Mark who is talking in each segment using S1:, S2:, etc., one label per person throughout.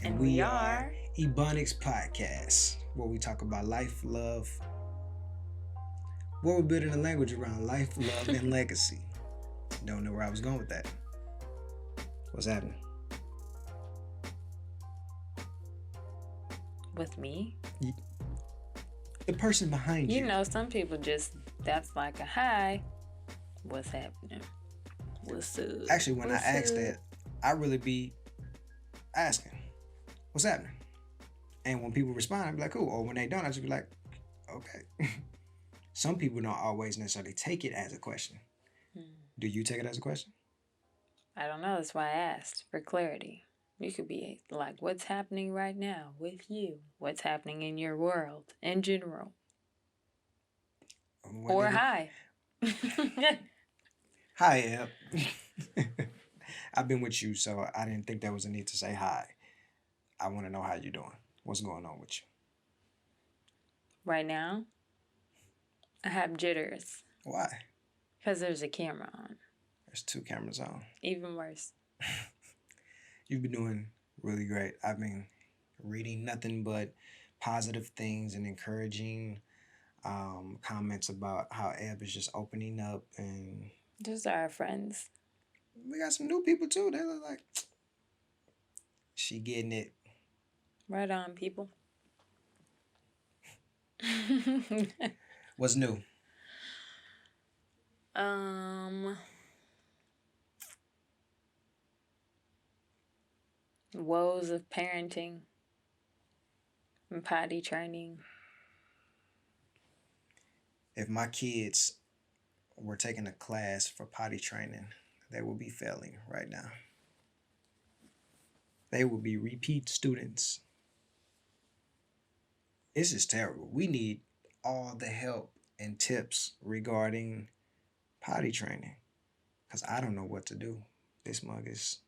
S1: And we are Ebonicspodcast, where we talk about life, love, where we're building a language around life, love, and legacy. Don't know where I was going with that. What's happening?
S2: With me?
S1: The person behind you.
S2: You know, some people just, that's like a hi. What's happening? What's up?
S1: Actually, when I ask that, I really be asking, what's happening? And when people respond, I be like, cool. Or when they don't, I just be like, okay. Some people don't always necessarily take it as a question. Do you take it as a question?
S2: I don't know. That's why I asked for clarity. You could be like, what's happening right now with you? What's happening in your world in general? Or hi.
S1: Hi, Eb. I've been with you, so I didn't think there was a need to say hi. I want to know how you're doing. What's going on with you?
S2: Right now, I have jitters.
S1: Why?
S2: Because there's a camera on.
S1: There's 2 cameras on.
S2: Even worse.
S1: You've been doing really great. I've been reading nothing but positive things and encouraging comments about how Eb is just opening up, and
S2: those are our friends.
S1: We got some new people too. They look like she getting it.
S2: Right on, people.
S1: What's new?
S2: Woes of parenting and potty training.
S1: If my kids were taking a class for potty training, they will be failing right now. They will be repeat students. This is terrible. We need all the help and tips regarding potty training, because I don't know what to do. This mug is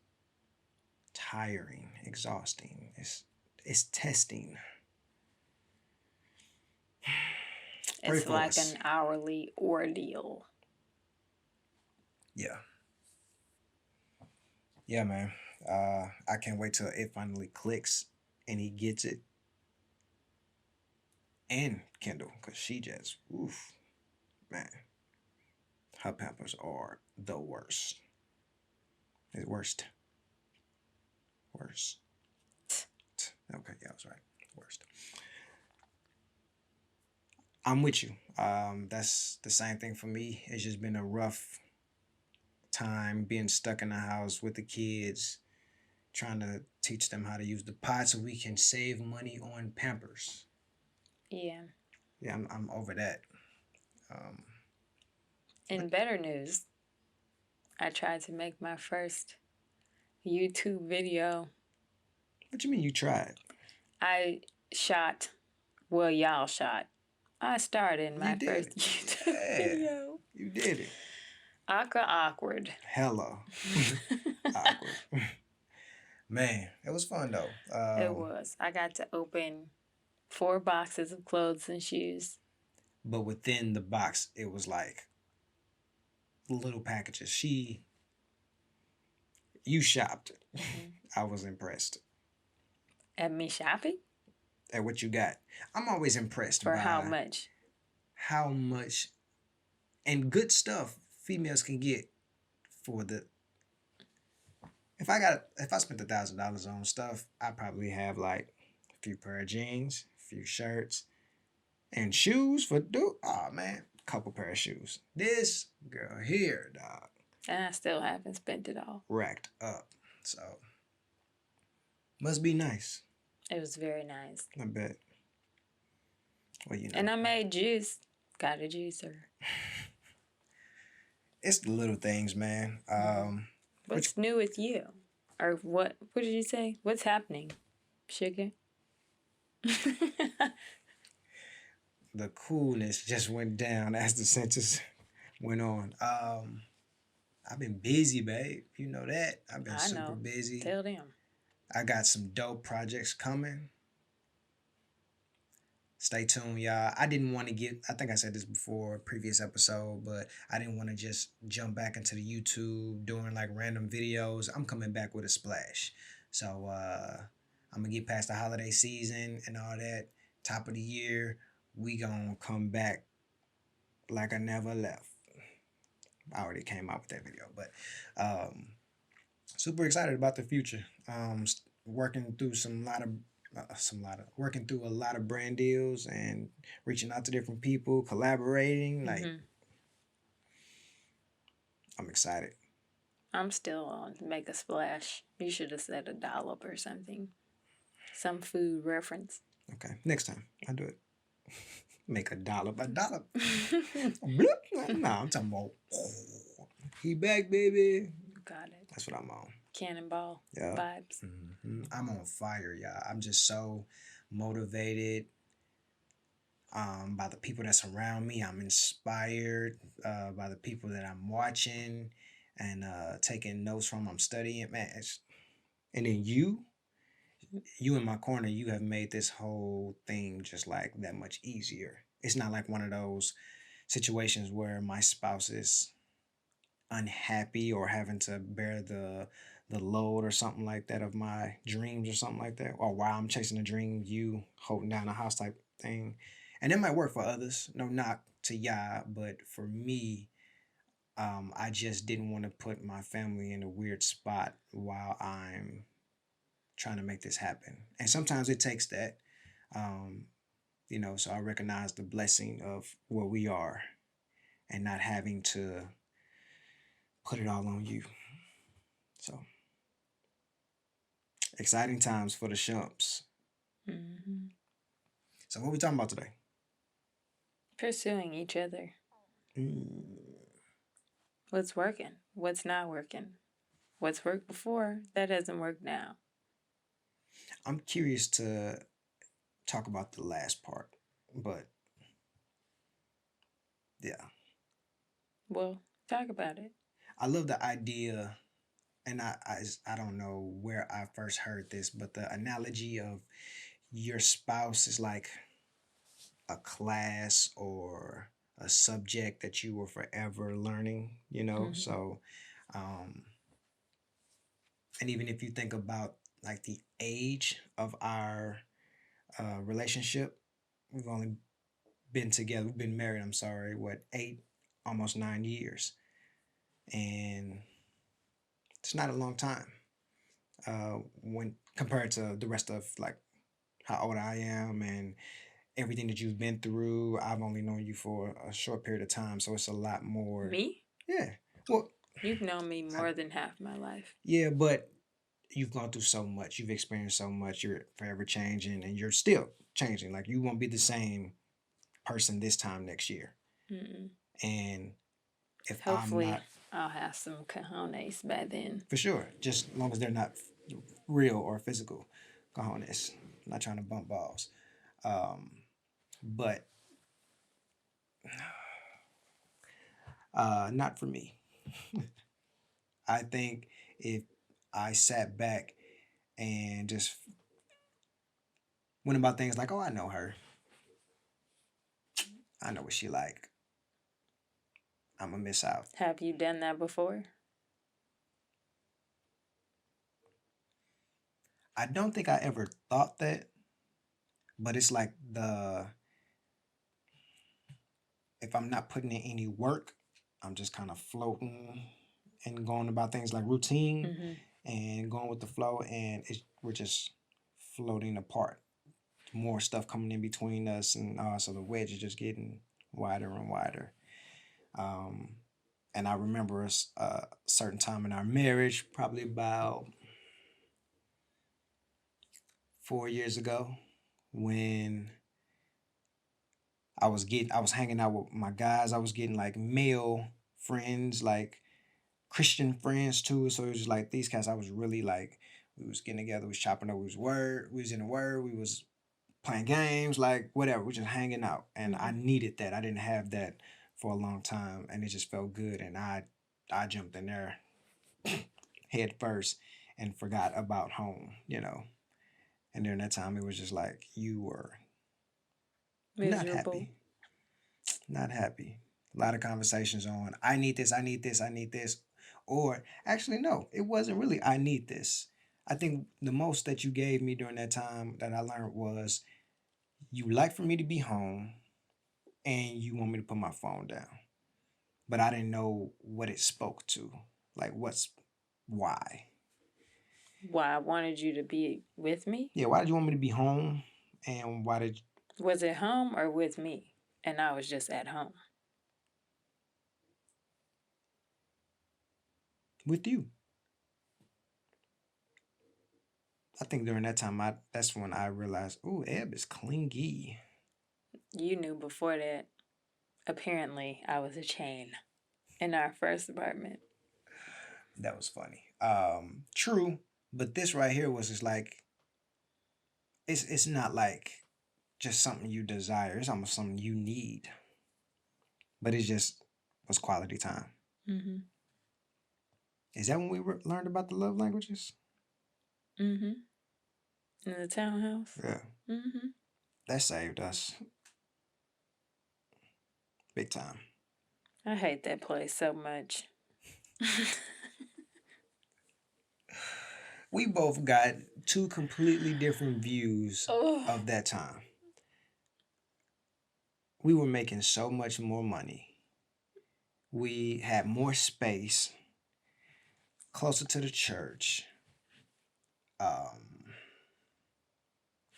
S1: tiring, exhausting. It's testing.
S2: It's like an hourly ordeal.
S1: Yeah. Yeah, man. I can't wait till it finally clicks and he gets it. And Kendall, because she just, oof, man. Her pampers are the worst. The worst. Worst. Okay, yeah, I was right. Worst. I'm with you. That's the same thing for me. It's just been a rough time being stuck in the house with the kids, trying to teach them how to use the pot so we can save money on Pampers.
S2: Yeah.
S1: Yeah, I'm over that.
S2: In better news, I tried to make my first YouTube video.
S1: What you mean you tried?
S2: I shot. Well, y'all shot. I started my first YouTube video.
S1: You did it.
S2: Awkward.
S1: Hella. Awkward. Man, it was fun though.
S2: It was. I got to open 4 boxes of clothes and shoes.
S1: But within the box, it was like little packages. You shopped. Mm-hmm. I was impressed.
S2: At me shopping?
S1: At what you got. I'm always impressed.
S2: For how much?
S1: How much and good stuff females can get for the. If I spent $1,000 on stuff, I probably have like a few pair of jeans, a few shirts, and shoes for dude. Oh man, couple pair of shoes. This girl here, dog.
S2: And I still haven't spent it all.
S1: Racked up. So must be nice.
S2: It was very nice.
S1: I bet. Well, you know.
S2: And I made juice. Got a juicer.
S1: It's the little things, man.
S2: What's new with you? Or what did you say? What's happening? Sugar?
S1: The coolness just went down as the census went on. I've been busy, babe. You know that. I've been super busy.
S2: Tell them.
S1: I got some dope projects coming. Stay tuned, y'all. I didn't want to I think I said this before, previous episode, but I didn't want to just jump back into the YouTube doing like random videos. I'm coming back with a splash. So I'm gonna get past the holiday season and all that. Top of the year, we gonna come back like I never left. I already came out with that video, but um, super excited about the future. Working through working through a lot of brand deals and reaching out to different people, collaborating. Like,
S2: Mm-hmm.
S1: I'm excited.
S2: I'm still on Make a Splash. You should have said a dollop or something. Some food reference.
S1: Okay, next time I do it. Make a dollar. Bloop. Nah, I'm talking about. He back, baby.
S2: Got it.
S1: That's what I'm on.
S2: Cannonball
S1: Yeah.
S2: vibes.
S1: I'm on fire, y'all. I'm just so motivated by the people that's around me. I'm inspired by the people that I'm watching and taking notes from. I'm studying, man. And then you in my corner, you have made this whole thing just like that much easier. It's not like one of those situations where my spouse is unhappy or having to bear the load or something like that of my dreams or something like that, or while I'm chasing a dream, you holding down a house type thing. And it might work for others, no knock to y'all, but for me, I just didn't want to put my family in a weird spot while I'm trying to make this happen. And sometimes it takes that, um, so I recognize the blessing of where we are and not having to put it all on you. So exciting times for the Shumps.
S2: Mm-hmm.
S1: So what we talking about today?
S2: Pursuing each other.
S1: Mm,
S2: What's working? What's not working? What's worked before that doesn't work now?
S1: I'm curious to talk about the last part, but yeah,
S2: Well, talk about it.
S1: I love the idea, and I don't know where I first heard this, but the analogy of your spouse is like a class or a subject that you were forever learning,
S2: Mm-hmm.
S1: So, um, and even if you think about like the age of our relationship, we've only been together, we've been married, I'm sorry, what, almost 9 years. And it's not a long time when compared to the rest of like how old I am and everything that you've been through. I've only known you for a short period of time, so it's a lot more.
S2: Me?
S1: Yeah. Well,
S2: You've known me
S1: I,
S2: more than half my life.
S1: yeah, but you've gone through so much. You've experienced so much. You're forever changing, and you're still changing. Like you won't be the same person this time next year.
S2: Mm-mm.
S1: And if I'm
S2: Hopefully,
S1: not,
S2: I'll have some cojones by then.
S1: for sure, just as long as they're not real or physical cojones. I'm not trying to bump balls. Um, but not for me. I think if I sat back and just went about things like, oh, I know her. I know what she like. I'm gonna miss out.
S2: Have you done that before?
S1: I don't think I ever thought that, but it's like if I'm not putting in any work, I'm just kind of floating and going about things like routine
S2: Mm-hmm.
S1: and going with the flow, and we're just floating apart. More stuff coming in between us, and so the wedge is just getting wider and wider. Um, and I remember a certain time in our marriage, probably about 4 years ago, when I was hanging out with my guys. I was getting like male friends, like Christian friends too. So it was just like these guys. I was really like, we was getting together, we was chopping up, we was in the word, we was playing games, like whatever. We just hanging out, and I
S2: Mm-hmm.
S1: needed that. I didn't have that for a long time, and it just felt good. And I jumped in there head first and forgot about home. And during that time, it was just like you were not
S2: Miserable.
S1: happy, not happy. A lot of conversations on I need this, I need this, I need this, or actually no, it wasn't really I need this. I think the most that you gave me during that time that I learned was you like for me to be home and you want me to put my phone down. But I didn't know what it spoke to. Like what's why?
S2: Why I wanted you to be with me?
S1: Yeah, why did you want me to be home? And why did
S2: Was it home or with me? And I was just at home.
S1: with you? I think during that time that's when I realized, oh, Eb is clingy.
S2: You knew before that. Apparently, I was a chain in our first apartment.
S1: That was funny. True, but this right here was just like it's not like just something you desire. It's almost something you need. But it just was quality time.
S2: Mm-hmm.
S1: Is that when we learned about the love languages?
S2: Mm-hmm. In the townhouse?
S1: Yeah.
S2: Mm-hmm.
S1: That saved us. Big time.
S2: I hate that place so much.
S1: We both got two completely different views
S2: Oh.
S1: of that time. We were making so much more money. We had more space, closer to the church. Um,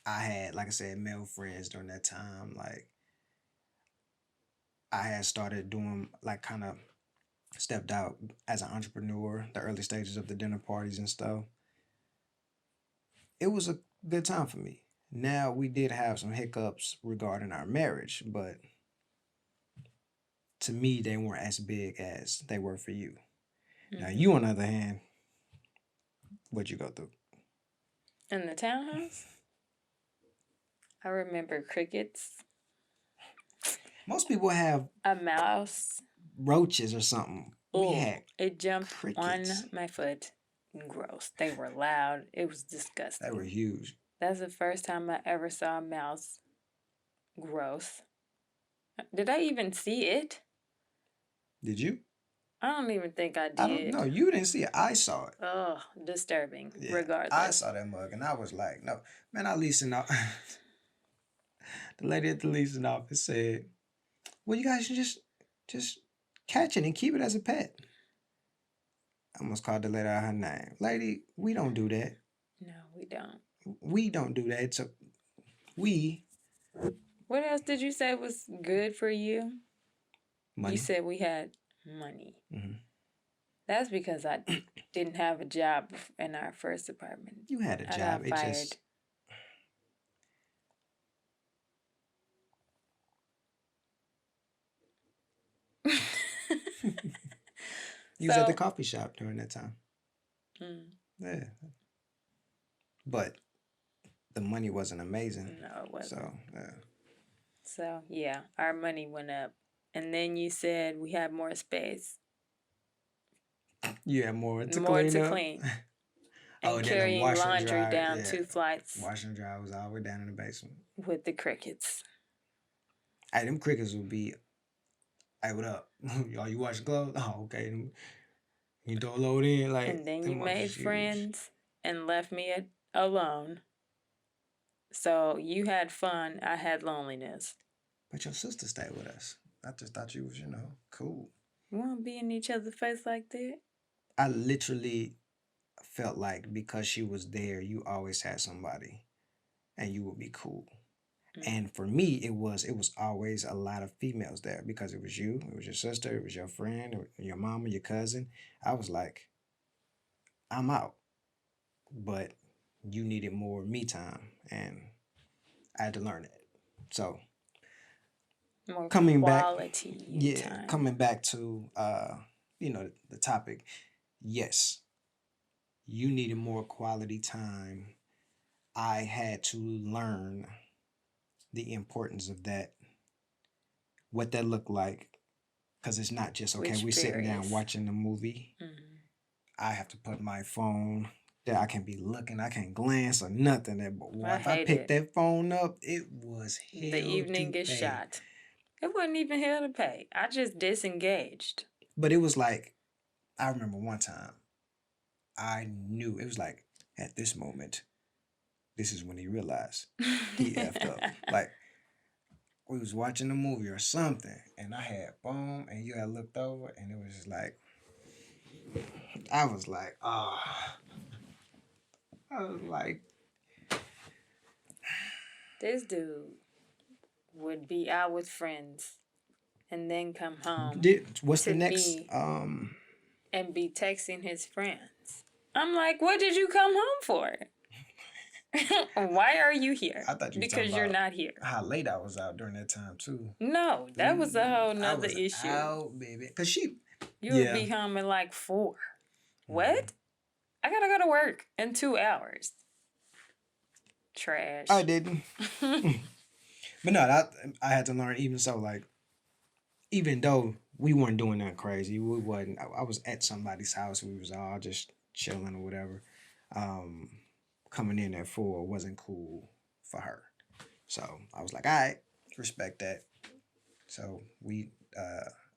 S1: I had, like I said, male friends during that time. Like I had started doing like kind of stepped out as an entrepreneur, the early stages of the dinner parties and stuff. It was a good time for me. Now we did have some hiccups regarding our marriage, but to me they weren't as big as they were for you.
S2: Mm-hmm.
S1: Now you on the other hand, what'd you go through?
S2: In the townhouse? I remember crickets.
S1: Most people have
S2: a mouse,
S1: roaches or something. We had
S2: it jumped
S1: crickets.
S2: on my foot. Gross. They were loud. It was disgusting.
S1: They were huge.
S2: That's the first time I ever saw a mouse. Gross. Did I even see it?
S1: Did you?
S2: I don't even think I did.
S1: I don't know. You didn't see it. I saw it.
S2: Oh, disturbing.
S1: Yeah,
S2: regardless.
S1: I saw that mug and I was like, no. Man, I leasing out. The lady at the leasing office said, well, you guys should just catch it and keep it as a pet. I almost called the lady out her name. Lady, we don't do that.
S2: No, we don't.
S1: We don't do that. So we.
S2: What else did you say was good for you?
S1: Money.
S2: You said we had money.
S1: Mm-hmm.
S2: That's because I didn't have a job in our first apartment.
S1: You had a job.
S2: I got fired.
S1: You was at the coffee shop during that time. Yeah. But the money wasn't amazing.
S2: No, it wasn't. So, yeah, our money went up. And then you said we had more space.
S1: You had more to clean.
S2: And carrying laundry down 2 flights.
S1: Wash and dry was all the way down in the basement.
S2: With the crickets.
S1: Hey, them crickets would be, hey, what up? Are you washing clothes? Oh, okay. You throw a load in. Like,
S2: and then you made friends and left me alone. So you had fun. I had loneliness.
S1: But your sister stayed with us. I just thought you was, cool.
S2: We won't be in each other's face like that.
S1: I literally felt like because she was there, you always had somebody and you would be cool. Mm-hmm. And for me, it was always a lot of females there because it was you, it was your sister, it was your friend, your mama, your cousin. I was like, I'm out. But you needed more me time and I had to learn it. So
S2: more
S1: coming
S2: quality
S1: back,
S2: time.
S1: Coming back to the topic, yes, you needed more quality time. I had to learn the importance of that, what that looked like, because it's not just okay. We're sitting down watching the movie. Mm-hmm. I have to put my phone there. I can't be looking. I can't glance or nothing. But if I picked that phone up, it was hell
S2: the evening is shot. It wasn't even hell to pay. I just disengaged.
S1: But it was like, I remember one time, I knew it was like At this moment, this is when he realized he effed up. Like, we was watching a movie or something, and I had boom, and you had looked over, and it was just like, I was like, ah, I was like,
S2: This dude would be out with friends and then come home
S1: what's the
S2: to
S1: next?
S2: me and be texting his friends. I'm like, what did you come home for? Why are you here?
S1: I thought you was
S2: Because
S1: talking
S2: you're
S1: about
S2: not here.
S1: how late I was out during that time too.
S2: No, that was a whole
S1: I
S2: nother
S1: was
S2: issue.
S1: out, baby, cause she.
S2: You would be home at like 4. What? I gotta go to work in 2 hours. Trash.
S1: I didn't. But no, I had to learn. Even so, like, even though we weren't doing nothing crazy, we wasn't. I was at somebody's house. We was all just chilling or whatever. Um, Coming in at 4 wasn't cool for her. So I was like, all right, respect that. So we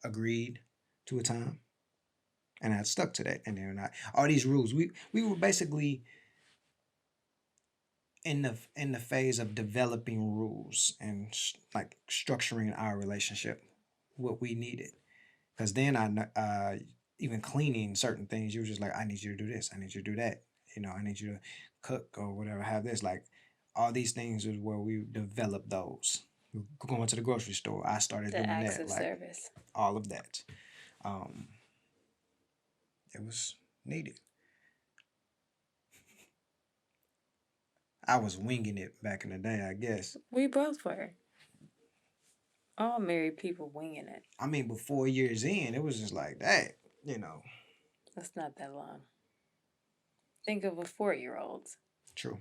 S1: agreed to a time, and I stuck to that. And then all these rules. We were basically in the phase of developing rules and like structuring our relationship, what we needed. Because then even cleaning certain things, you were just like, I need you to do this, I need you to do that. I need you to cook or whatever. Have this, like, all these things is where we developed those. Going to the grocery store, I started
S2: The
S1: doing
S2: acts
S1: that,
S2: of
S1: like
S2: service.
S1: all of that. It was needed. I was winging it back in the day, I guess.
S2: We both were. All married people winging it.
S1: I mean, but 4 years in, it was just like that,
S2: That's not that long. Think of a 4-year-old.
S1: True.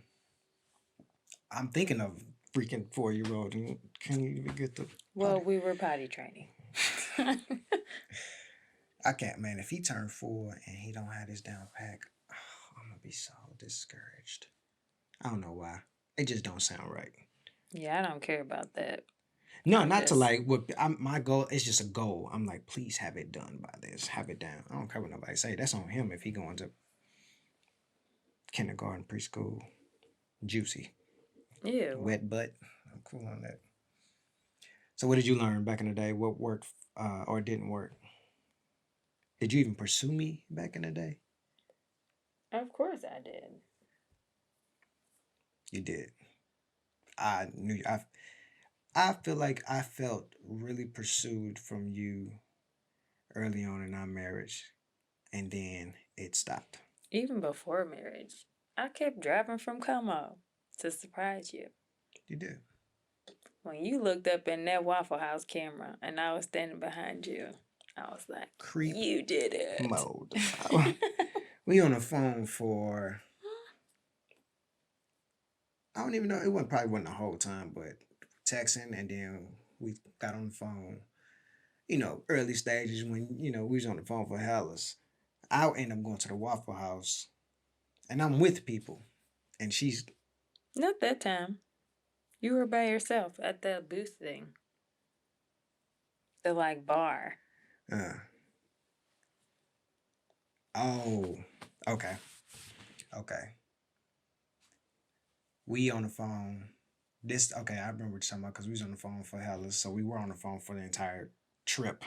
S1: I'm thinking of freaking 4-year-old and can't even get the.
S2: Well, we were potty training.
S1: I can't, man. If he turned 4 and he don't have this down pack, I'm gonna be so discouraged. I don't know why. It just don't sound right.
S2: Yeah, I don't care about that.
S1: No, not to like what my goal is. Just a goal. I'm like, please have it done by this. Have it down. I don't care what nobody say. That's on him if he going to kindergarten, preschool, juicy,
S2: Ew.
S1: wet butt. I'm cool on that. So, what did you learn back in the day? What worked or didn't work? Did you even pursue me back in the day?
S2: Of course I did.
S1: You did. I knew. I feel like I felt really pursued from you early on in our marriage, and then it stopped.
S2: Even before marriage, I kept driving from Como to surprise you.
S1: You did.
S2: When you looked up in that Waffle House camera and I was standing behind you, I was like,
S1: Creep
S2: you did it.
S1: mode. We on the phone for, I don't even know, probably wasn't the whole time, but texting, and then we got on the phone. Early stages when, we was on the phone for hellas. I'll end up going to the Waffle House and I'm with people, and she's.
S2: Not that time. You were by yourself at the booth thing. The like bar.
S1: Oh, okay. Okay. We on the phone. I remember what you're talking about, because we was on the phone for hellas. So we were on the phone for the entire trip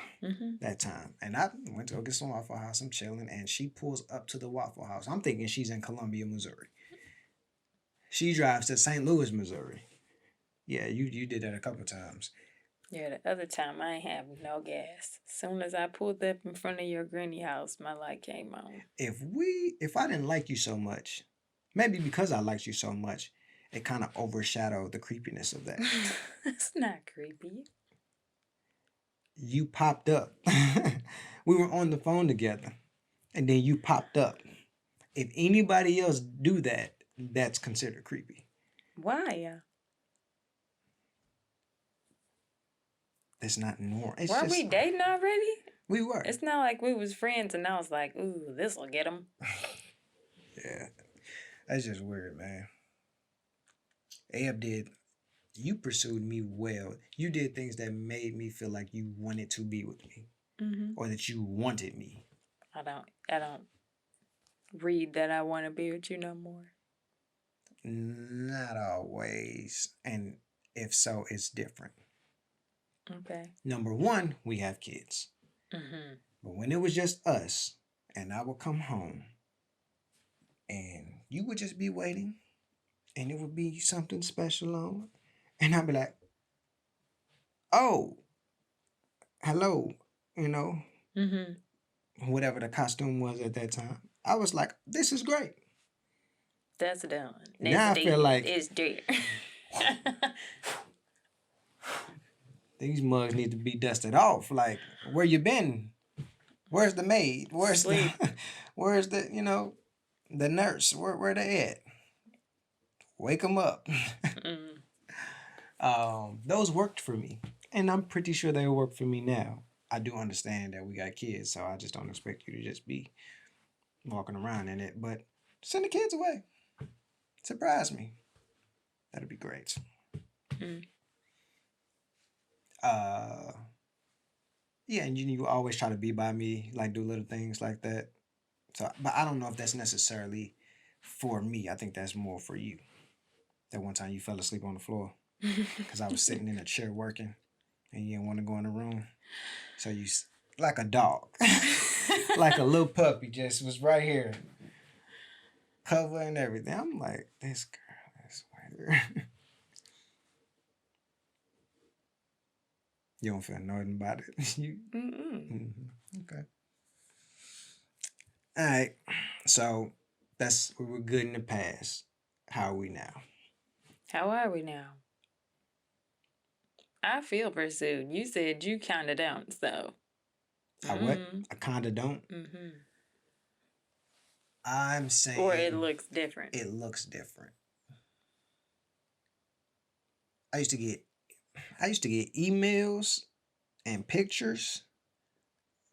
S1: that time. And I went to go get some Waffle House. I'm chilling, and she pulls up to the Waffle House. I'm thinking she's in Columbia, Missouri. She drives to St. Louis, Missouri. Yeah, you did that a couple times.
S2: Yeah, the other time I ain't have no gas. As soon as I pulled up in front of your granny house, my light came on.
S1: If I didn't like you so much, maybe because I liked you so much, it kind of overshadowed the creepiness of that.
S2: It's not creepy.
S1: You popped up. We were on the phone together, and then you popped up. If anybody else do that, that's considered creepy.
S2: Why?
S1: It's not normal.
S2: Were we dating already?
S1: We were.
S2: It's not like we was friends and I was like, ooh, this'll get him.
S1: Yeah. That's just weird, man. You pursued me well. You did things that made me feel like you wanted to be with me. Or that you wanted me.
S2: I don't read that I want to be with you no more.
S1: Not always. And if so, it's different.
S2: Okay.
S1: Number one, we have kids.
S2: Mm-hmm.
S1: But when it was just us, and I would come home, and you would just be waiting, and it would be something special on, and I'd be like, oh, hello, you know,
S2: Mm-hmm.
S1: whatever the costume was at that time. I was like, this is great.
S2: That's done. That's
S1: Now I feel
S2: dead.
S1: like
S2: It's dead.
S1: these mugs need to be dusted off. Like, where you been? Where's the maid? Where's the
S2: Sleep.
S1: where's the, the nurse? Where they at? Wake them up.
S2: Mm.
S1: Those worked for me, and I'm pretty sure they work for me now. I do understand that we got kids, so I just don't expect you to just be walking around in it. But send the kids away. Surprise me. That'd be great.
S2: Mm.
S1: Uh, yeah, and you always try to be by me, like do little things like that. So, but I don't know if that's necessarily for me. I think that's more for you. That one time you fell asleep on the floor because I was sitting in a chair working, and you didn't want to go in the room. So like a dog, like a little puppy, just was right here, covering everything. I'm like, this girl is weird. You don't feel nothing about it. You okay? All right. So we were good in the past. How are we now?
S2: How are we now? I feel pursued. You said you kind of don't, so.
S1: I what? I kinda don't.
S2: Mm-hmm.
S1: I'm
S2: Or it
S1: saying
S2: looks different.
S1: it looks different. I used to get emails and pictures,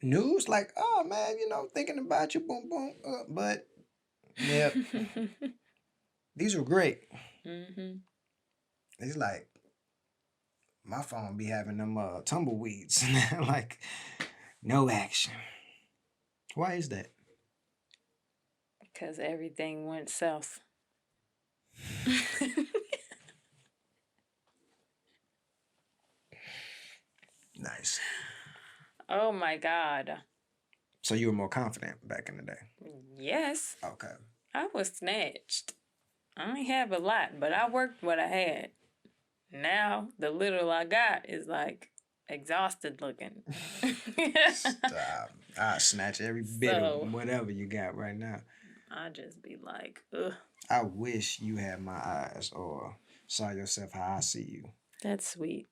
S1: news like, oh man, thinking about you, boom boom. But yep, these were great.
S2: Mm-hmm.
S1: It's like my phone be having them tumbleweeds, like no action. Why is that?
S2: Because everything went south.
S1: Nice.
S2: Oh my God.
S1: So you were more confident back in the day.
S2: Yes,
S1: Okay.
S2: I was snatched. I ain't have a lot, but I worked what I had. Now the little I got is like exhausted looking.
S1: Stop. I snatch every bit
S2: So
S1: of whatever you got right now.
S2: I just be like, ugh,
S1: I wish you had my eyes or saw yourself how I see you.
S2: that's sweet.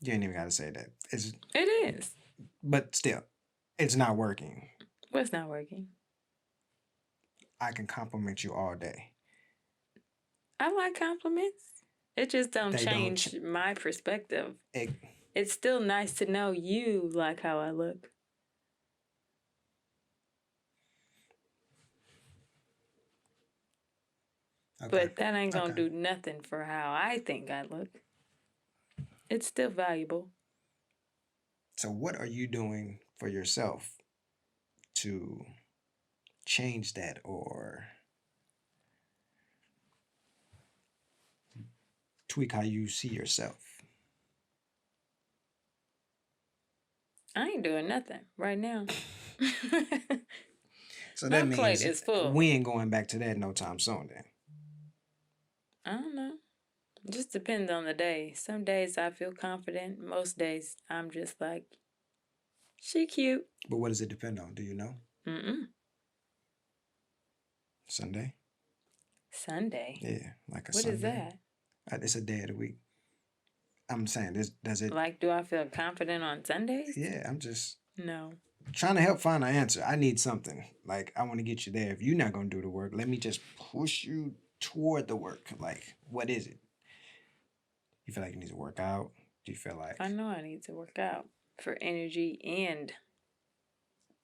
S1: You ain't even gotta say that.
S2: It is.
S1: But still, it's not working.
S2: What's not working?
S1: I can compliment you all day.
S2: I like compliments. It just don't
S1: They don't
S2: change my perspective.
S1: It,
S2: It's still nice to know you like how I look.
S1: okay.
S2: But that ain't gonna
S1: Okay.
S2: do nothing for how I think I look. It's still valuable.
S1: So what are you doing for yourself to change that or tweak how you see yourself?
S2: I ain't doing nothing right now.
S1: So
S2: My
S1: that
S2: plate
S1: means
S2: is full.
S1: we ain't going back to that no time soon then.
S2: I don't know. Just depends on the day. Some days I feel confident. Most days I'm just like, she cute.
S1: But what does it depend on? Do you know?
S2: Mm-mm.
S1: Sunday?
S2: Sunday.
S1: Yeah, like a
S2: What is
S1: Sunday.
S2: that?
S1: It's a day of the week. I'm saying this. Does it?
S2: Like, do I feel confident on Sundays?
S1: Yeah, I'm just
S2: No.
S1: trying to help find an answer. I need something. Like I want to get you there. If you're not gonna do the work, let me just push you toward the work. Like, what is it? You feel like you need to work out? Do you feel like
S2: I know I need to work out for energy and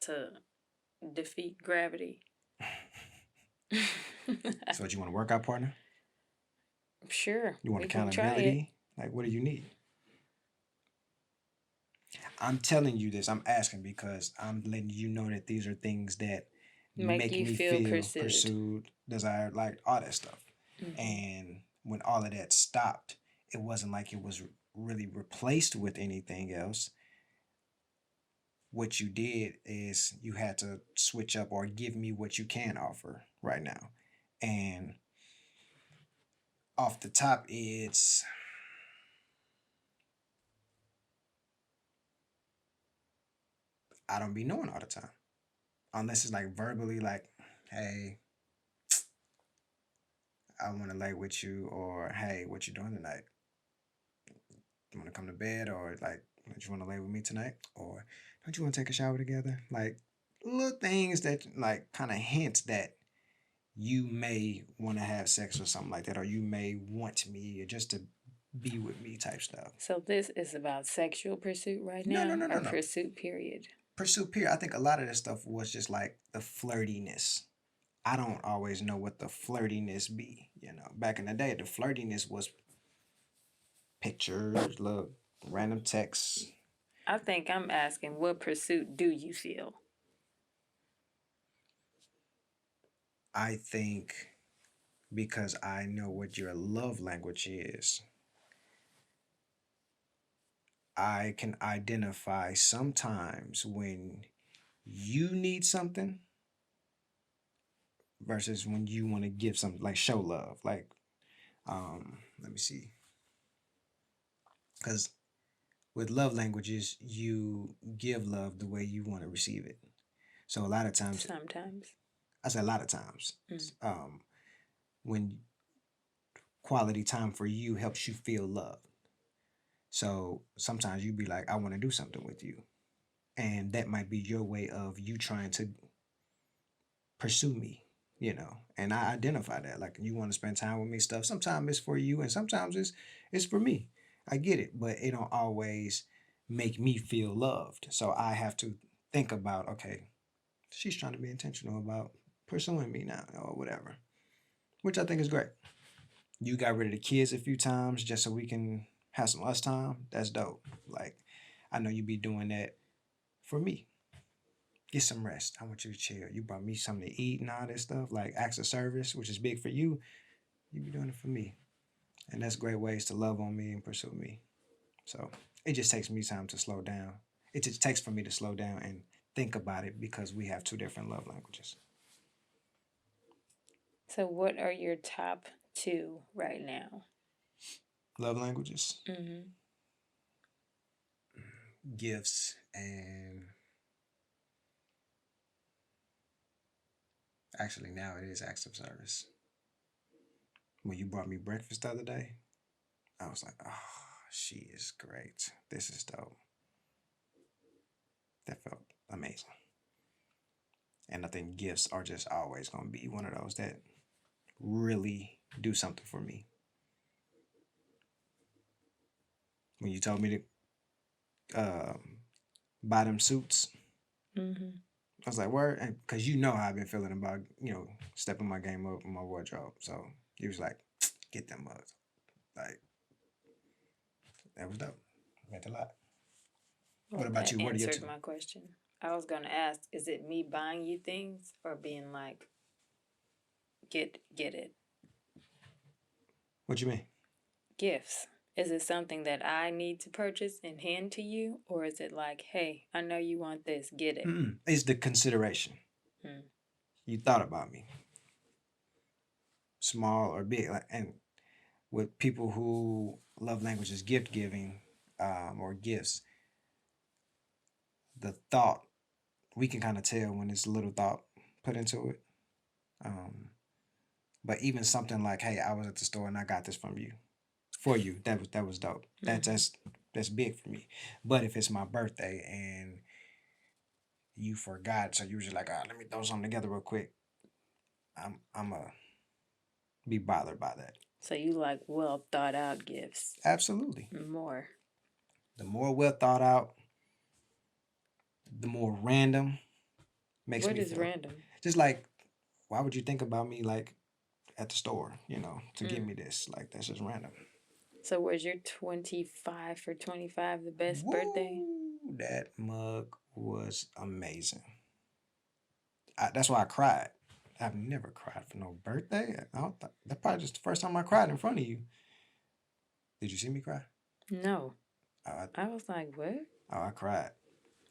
S2: to defeat gravity.
S1: so? What you want a workout partner?
S2: Sure.
S1: You want
S2: We can try it.
S1: accountability? Like, what do you need? I'm telling you this. I'm asking because I'm letting you know that these are things that
S2: Make
S1: make
S2: you
S1: me
S2: feel
S1: feel
S2: pursued.
S1: pursued, desired, like all that stuff.
S2: Hmm.
S1: And when all of that stopped, it wasn't like it was really replaced with anything else. What you did is you had to switch up or give me what you can offer right now. And off the top, it's I don't be knowing all the time. Unless it's like verbally, like, hey, I want to lay with you, or hey, what you doing tonight? You want to come to bed, or like, don't you want to lay with me tonight, or don't you want to take a shower together? Like little things that like kind of hint that you may want to have sex or something like that, or you may want me or just to be with me type stuff.
S2: So this is about sexual pursuit right
S1: No, no,
S2: now,
S1: no, no,
S2: or
S1: no.
S2: pursuit period?
S1: Pursue period. I think a lot of this stuff was just like the flirtiness. I don't always know what the flirtiness be. Back in the day, the flirtiness was pictures, look, random texts.
S2: I think I'm asking, what pursuit do you feel?
S1: I think because I know what your love language is, I can identify sometimes when you need something versus when you want to give something, like show love. Like, let me see. Because with love languages, you give love the way you want to receive it. So a lot of times,
S2: Sometimes.
S1: I say a lot of times,
S2: Mm.
S1: um, when quality time for you helps you feel loved. So sometimes you be like, I want to do something with you. And that might be your way of you trying to pursue me. And I identify that. Like you want to spend time with me, stuff. Sometimes it's for you and sometimes it's for me. I get it, but it don't always make me feel loved. So I have to think about, okay, she's trying to be intentional about pursuing me now or whatever. Which I think is great. You got rid of the kids a few times just so we can have some us time. That's dope. Like I know you be doing that for me. Get some rest. I want you to chill. You brought me something to eat and all this stuff, like acts of service, which is big for you. You be doing it for me. And that's great ways to love on me and pursue me. So it just takes me time to slow down. It just takes for me to slow down and think about it because we have two different love languages.
S2: So what are your top two right now?
S1: Love languages,
S2: Mm-hmm.
S1: gifts, and actually now it is acts of service. When you brought me breakfast the other day, I was like, oh, she is great. This is dope. That felt amazing. And I think gifts are just always going to be one of those that really do something for me. When you told me to buy them suits,
S2: Mm-hmm.
S1: I was like, word, because you know how I've been feeling about stepping my game up in my wardrobe. So he was like, get them mugs. Like that was dope. Meant a lot. What
S2: Well,
S1: about
S2: that
S1: you? What are your
S2: answered
S1: two?
S2: my question. I was gonna ask, is it me buying you things or being like, get it?
S1: What you mean?
S2: Gifts. Is it something that I need to purchase and hand to you, or is it like, hey, I know you want this, get it?
S1: Mm-mm. It's the consideration.
S2: Mm.
S1: You thought about me, small or big, like, and with people who love languages, gift giving, or gifts, the thought we can kind of tell when there's a little thought put into it. Um, but even something like, "Hey, I was at the store and I got this from you for you." That was dope. That's
S2: Mm-hmm.
S1: that's that's big for me. But if it's my birthday and you forgot, so you were just like, let me throw something together real quick. I'm a be bothered by that.
S2: So you like well thought out gifts
S1: Absolutely.
S2: more.
S1: The more well thought out, the more random makes
S2: What
S1: me
S2: is
S1: feel.
S2: random?
S1: Just like, why would you think about me like at the store, to give
S2: Mm.
S1: me this? Like that's just random.
S2: So was your 25 for 25 the best birthday?
S1: Woo! That mug was amazing. That's why I cried. I've never cried for no birthday. That's probably just the first time I cried in front of you. Did you see me cry?
S2: No.
S1: Oh,
S2: I was like, what?
S1: I cried.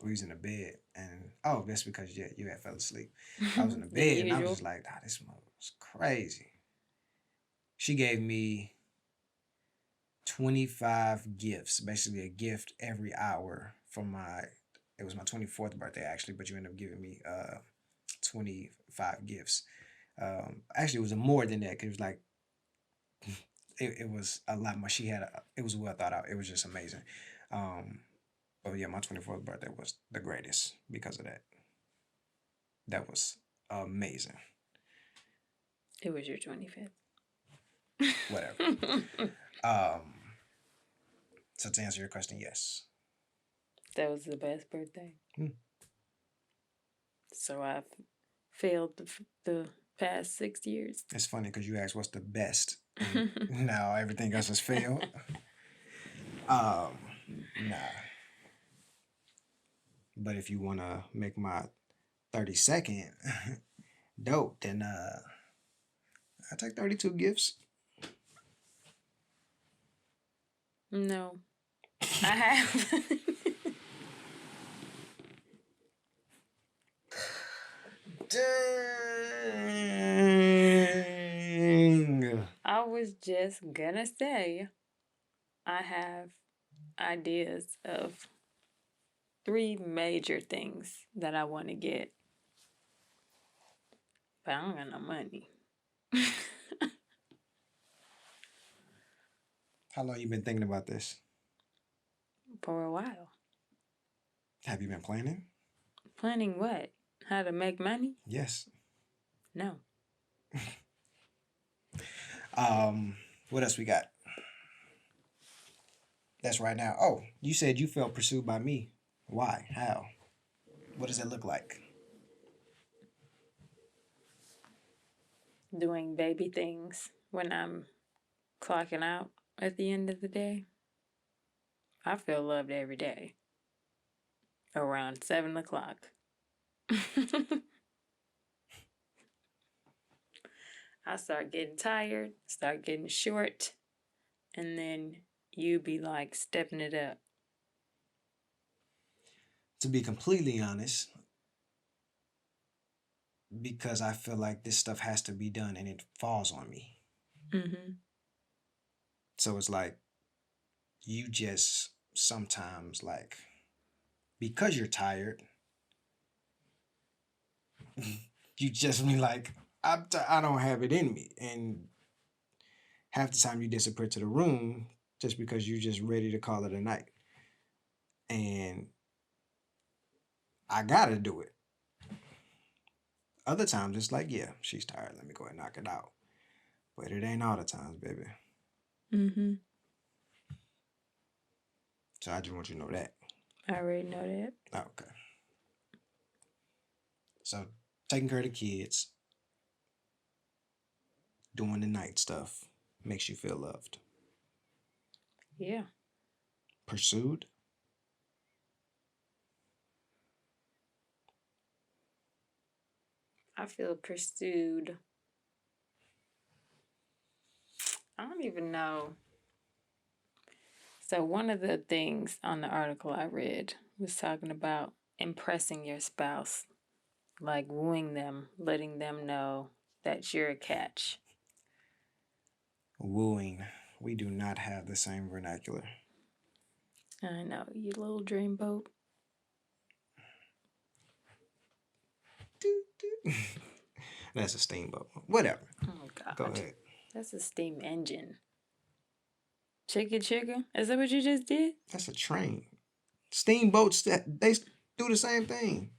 S1: We was in the bed, and that's because you had fell asleep. I was in the
S2: The
S1: bed, and I was
S2: usual.
S1: just like, this mother was crazy. She gave me 25 gifts, basically a gift every hour for it was my 24th birthday actually, but you ended up giving me 25 gifts. Actually, it was more than that because it was like it was a lot more. It was well thought out. It was just amazing. Um, but yeah, my 24th birthday was the greatest because of that. That was amazing.
S2: It was your 25th.
S1: Whatever. Um, so to answer your question, yes.
S2: That was the best birthday.
S1: Hmm.
S2: So I've failed the past 6 years.
S1: It's funny because you asked what's the best, and now everything else has failed. Nah. But if you wanna make my 30-second dope, then I take 32 gifts.
S2: No. I have.
S1: Dang.
S2: I was just gonna say I have ideas of 3 major things that I want to get. But I don't got no money.
S1: How long you been thinking about this?
S2: For a while.
S1: Have you been planning?
S2: Planning what? How to make money?
S1: Yes.
S2: No.
S1: What else we got? That's right now. Oh, you said you felt pursued by me. Why? How? What does it look like?
S2: Doing baby things when I'm clocking out at the end of the day. I feel loved every day. Around 7 o'clock. I start getting tired, start getting short, and then you be like stepping it up.
S1: To be completely honest, because I feel like this stuff has to be done and it falls on me.
S2: Mm-hmm.
S1: So it's like you just sometimes like because you're tired, you just be like, I don't have it in me, and half the time you disappear to the room just because you're just ready to call it a night, and I gotta do it. Other times it's like, yeah, she's tired. Let me go ahead and knock it out. But it ain't all the times, baby.
S2: Mm-hmm.
S1: So I just want you to know that.
S2: I already know that.
S1: Okay. So taking care of the kids, doing the night stuff makes you feel loved.
S2: Yeah.
S1: Pursued.
S2: I feel pursued. I don't even know. So, one of the things on the article I read was talking about impressing your spouse, like wooing them, letting them know that you're a catch.
S1: Wooing. We do not have the same vernacular.
S2: I know, you little dreamboat.
S1: That's a steamboat. Whatever.
S2: Oh, God.
S1: Go ahead.
S2: That's a steam engine. Chicka chicka? Is that what you just did?
S1: That's a train. Steamboats, they do the same thing.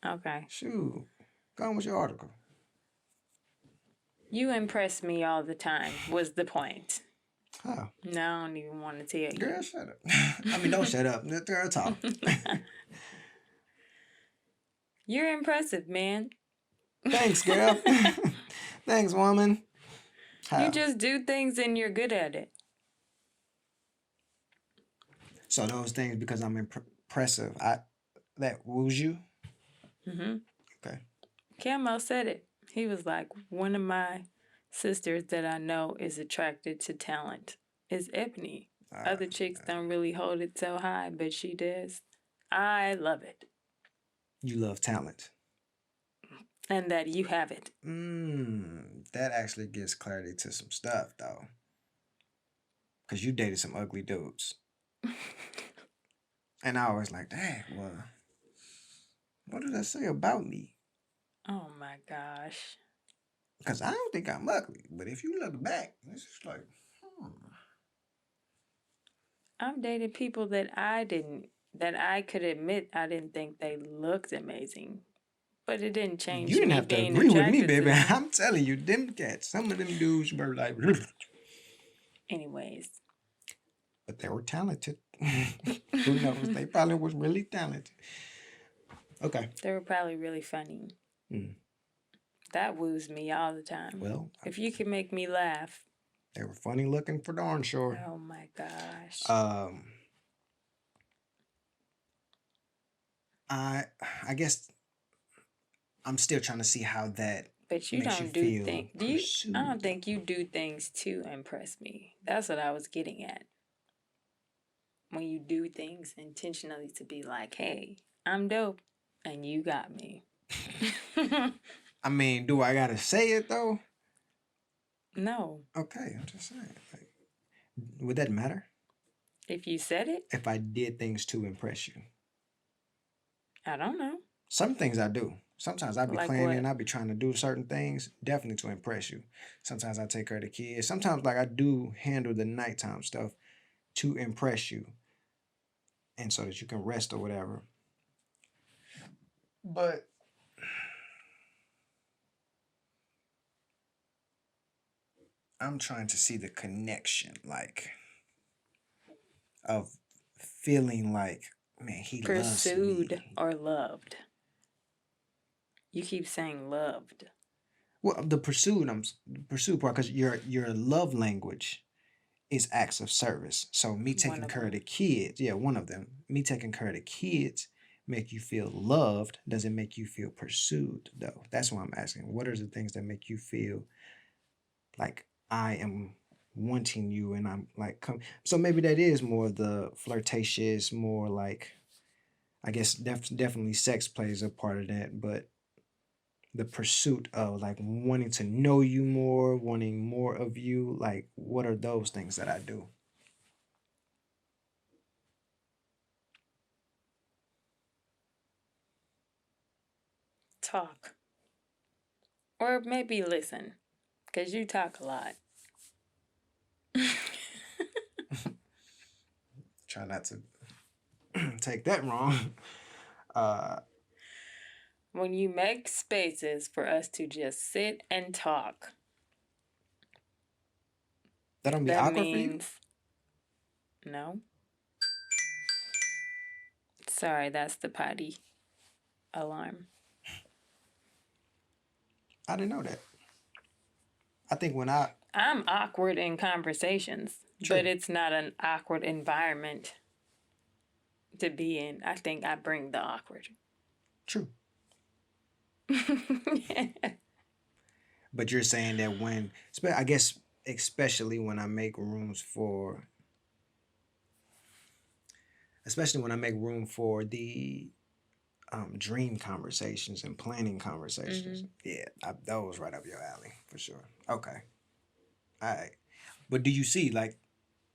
S2: Okay.
S1: Shoot. Go on with your article.
S2: You impress me all the time, was the point.
S1: How?
S2: No, I don't even want to tell you.
S1: Girl, shut up. I mean, don't shut up. Girl, talk.
S2: You're impressive, man.
S1: Thanks, girl. Thanks, woman. How?
S2: You just do things and you're good at it.
S1: So those things, because I'm impressive, that woos you?
S2: Mm-hmm.
S1: Okay.
S2: Camo said it. He was like, one of my sisters that I know is attracted to talent is Ebony. Other chicks don't really hold it so high, but she does. I love it.
S1: You love talent.
S2: And that you have it.
S1: That actually gives clarity to some stuff, though. Because you dated some ugly dudes. And I was like, dang, well, what did that say about me?
S2: Oh my gosh.
S1: Because I don't think I'm ugly. But if you look back, it's just like,
S2: I've dated people that I could admit I didn't think they looked amazing. But it didn't change
S1: you didn't
S2: me
S1: have to
S2: being
S1: agree with me,
S2: attracted to
S1: baby.
S2: them.
S1: I'm telling you, them cats, some of them dudes were like,
S2: Anyways.
S1: but they were talented. Who knows? They probably was really talented. Okay.
S2: They were probably really funny. That woos me all the time.
S1: Well,
S2: if you can make me laugh.
S1: They were funny looking for darn sure.
S2: Oh my gosh.
S1: I guess I'm still trying to see how that.
S2: But you
S1: makes
S2: don't
S1: you
S2: do things. I don't think you do things to impress me. That's what I was getting at. When you do things intentionally to be like, hey, I'm dope and you got me.
S1: I mean, do I gotta say it though?
S2: No.
S1: Okay, I'm just saying. Like, would that matter?
S2: If you said it?
S1: If I did things to impress you?
S2: I don't know.
S1: Some things I do. Sometimes I be
S2: Like
S1: planning,
S2: what?
S1: I be trying to do certain things, definitely to impress you. Sometimes I take care of the kids. Sometimes like I do handle the nighttime stuff to impress you. And so that you can rest or whatever. But I'm trying to see the connection, like, of feeling like, man, he
S2: Pursued
S1: loves me.
S2: or loved. You keep saying loved.
S1: Well, the pursuit part, because your love language is acts of service. So me taking care of the kids, yeah, one of them. Me taking care of the kids make you feel loved. Does it make you feel pursued though? That's why I'm asking. What are the things that make you feel like I am wanting you and I'm like come? So maybe that is more the flirtatious, more like I guess definitely sex plays a part of that, but the pursuit of like wanting to know you more, wanting more of you, like what are those things that I do?
S2: Talk. Or maybe listen. Because you talk a lot.
S1: Try not to take that wrong.
S2: When you make spaces for us to just sit and talk,
S1: that don't be
S2: that
S1: awkward for you?
S2: means no. Sorry, that's the potty alarm.
S1: I didn't know that. I think when
S2: I'm awkward in conversations,
S1: True.
S2: but it's not an awkward environment to be in. I think I bring the awkward.
S1: True. But you're saying that when, I guess, especially when I make rooms for, especially when I make room for the dream conversations and planning conversations. Yeah, those right up your alley for sure. Okay. All right. But do you see, like,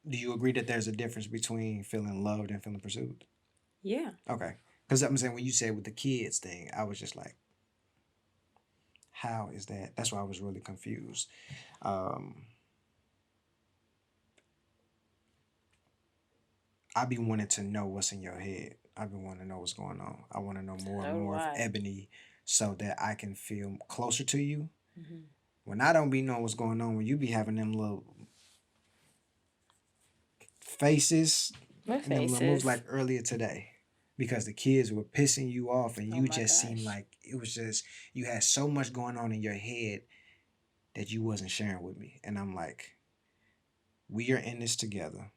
S1: do you agree that there's a difference between feeling loved and feeling pursued?
S2: Yeah.
S1: Okay. Because I'm saying when you said with the kids thing, I was just like, how is that? That's why I was really confused. I be wanting to know what's in your head. I be wanting to know what's going on. I want to know more and more of Ebony so that I can feel closer to you. When I don't be knowing what's going on, when you be having them little faces,
S2: What
S1: and them little moves like earlier today. Because the kids were pissing you off and you just seemed like it was just you had so much going on in your head that you wasn't sharing with me. And I'm like, we are in this together.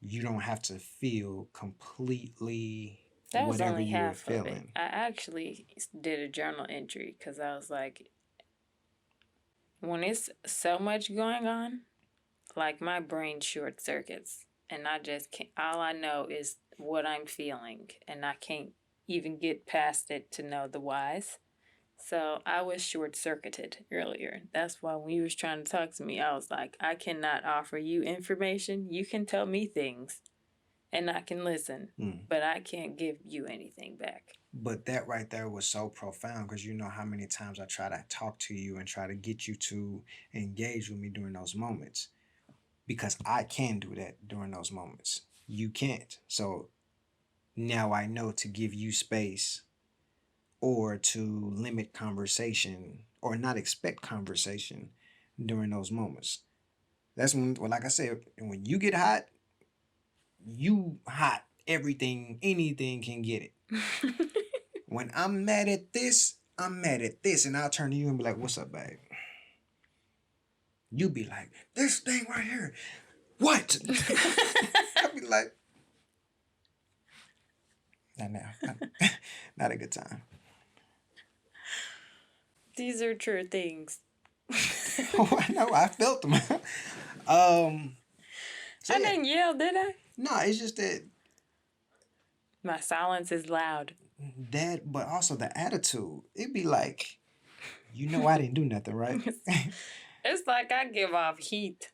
S1: You don't have to feel completely
S2: That was
S1: whatever
S2: only
S1: you were
S2: half of it.
S1: feeling.
S2: I actually did a journal entry because I was like, when it's so much going on, like my brain short circuits, and I just can't. All I know is what I'm feeling, and I can't even get past it to know the whys. So I was short circuited earlier. That's why when you was trying to talk to me, I was like, I cannot offer you information. You can tell me things, and I can listen, but I can't give you anything back.
S1: But that right there was so profound because you know how many times I try to talk to you and try to get you to engage with me during those moments. Because I can do that during those moments. You can't. So now I know to give you space or to limit conversation or not expect conversation during those moments. That's when, well, like I said, when you get hot, you hot. Everything, anything can get it. When I'm mad at this, I'm mad at this. And I'll turn to you and be like, what's up, babe? You be like, this thing right here. What? I'll be like, not now. Not a good time.
S2: These are true things.
S1: Oh, I know. I felt them.
S2: I didn't yell, did I?
S1: No, it's just that
S2: My silence is loud.
S1: but also the attitude. It'd be like, you know, I didn't do nothing, right?
S2: It's like I give off heat.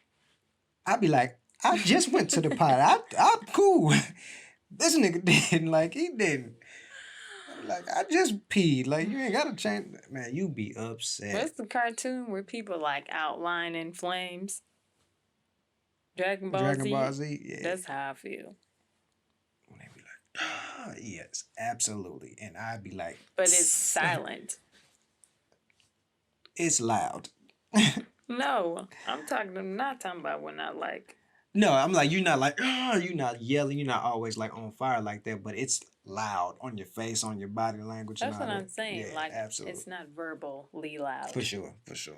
S1: I'd be like, I just went to the pot. I'm cool. This nigga didn't. Like, he didn't. Like, I just peed. Like, you ain't got to change. Man, you be upset.
S2: What's the cartoon where people like outline in flames? Dragon Ball Z?
S1: Dragon Ball Z? Yeah.
S2: That's how I feel.
S1: When they be like, yes, absolutely. And I'd be like,
S2: but it's silent.
S1: It's loud.
S2: No, I'm not talking about when I like.
S1: No, I'm like, you're not like, you're not yelling, you're not always like on fire like that, but it's loud on your face, on your body language.
S2: That's
S1: and all
S2: what
S1: that.
S2: I'm saying.
S1: Yeah,
S2: like,
S1: absolutely.
S2: It's not verbally loud.
S1: For sure.
S2: Pursuit.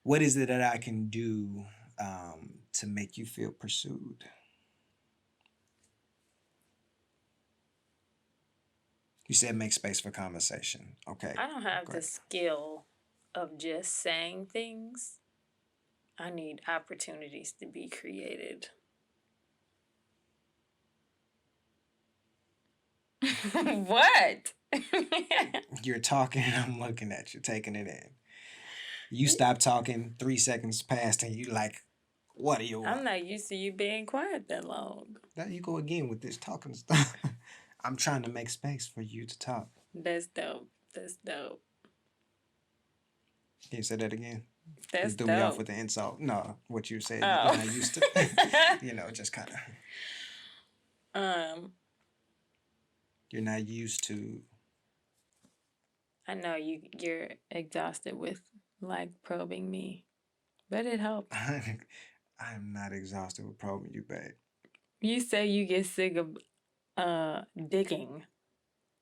S1: What is it that I can do to make you feel pursued? You said make space for conversation. Okay.
S2: I don't have the skill of just saying things. I need opportunities to be created. What?
S1: You're talking and I'm looking at you, taking it in. You stop talking, 3 seconds passed, and you like, what do you want?
S2: I'm not used to you being quiet that long.
S1: Now you go again with this talking stuff. I'm trying to make space for you to talk.
S2: That's dope.
S1: Can you say that again?
S2: That's
S1: you threw me off with the insult. No, what you said,
S2: oh.
S1: You're not used to. Just kind of. You're not used to.
S2: I know you're exhausted with like probing me, but it helps.
S1: I'm not exhausted with probing you, babe.
S2: You say you get sick of digging